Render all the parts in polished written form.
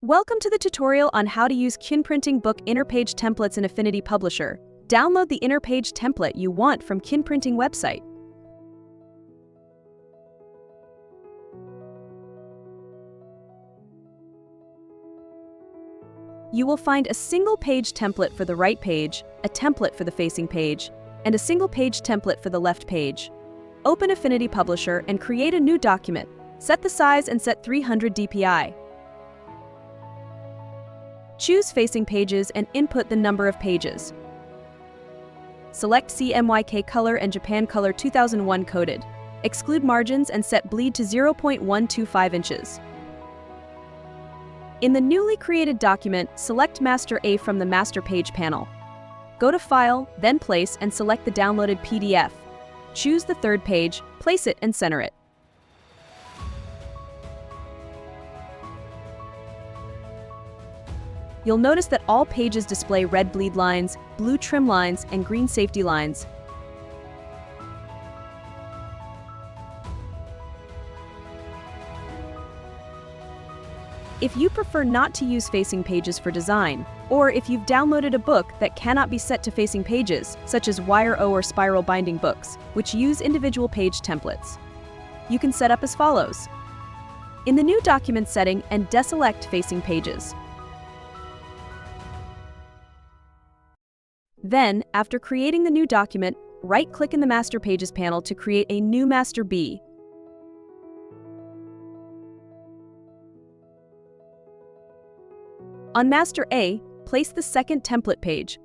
Welcome to the tutorial on how to use QinPrinting book inner page templates in Affinity Publisher. Download the inner page template you want from QinPrinting website. You will find a single page template for the right page, a template for the facing page, and a single page template for the left page. Open Affinity Publisher and create a new document. Set the size and set 300 dpi. Choose facing pages and input the number of pages. Select CMYK color and Japan color 2001 coded. Exclude margins and set bleed to 0.125 inches. In the newly created document, select Master A from the Master Page panel. Go to File, then Place and select the downloaded PDF. Choose the third page, place it and center it. You'll notice that all pages display red bleed lines, blue trim lines, and green safety lines. If you prefer not to use facing pages for design, or if you've downloaded a book that cannot be set to facing pages, such as Wire-O or spiral binding books, which use individual page templates, you can set up as follows. In the new document setting and deselect facing pages. Then, after creating the new document, right-click in the Master Pages panel to create a new Master B. On Master A, place the second template page.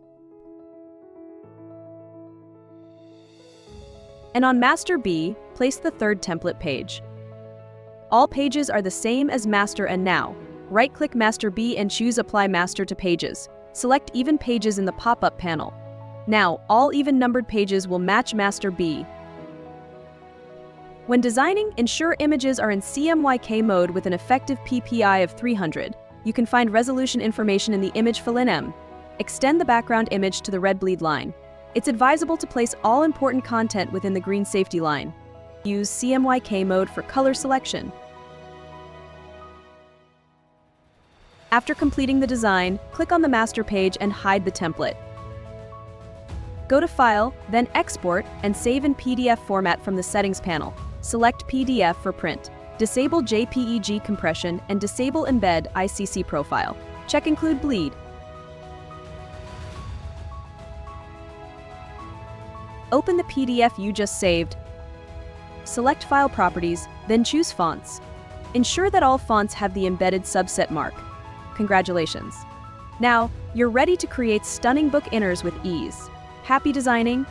And on Master B, place the third template page. All pages are the same as Master and now. Right-click Master B and choose Apply Master to Pages. Select Even Pages in the pop-up panel. Now, all even-numbered pages will match Master B. When designing, ensure images are in CMYK mode with an effective PPI of 300. You can find resolution information in the image fill-in. Extend the background image to the red bleed line. It's advisable to place all important content within the green safety line. Use CMYK mode for color selection. After completing the design, click on the master page and hide the template. Go to File, then Export, and save in PDF format from the Settings panel. Select PDF for print. Disable JPEG compression and disable Embed ICC profile. Check Include Bleed. Open the PDF you just saved. Select File Properties, then choose Fonts. Ensure that all fonts have the embedded subset mark. Congratulations! Now, you're ready to create stunning book inners with ease. Happy designing!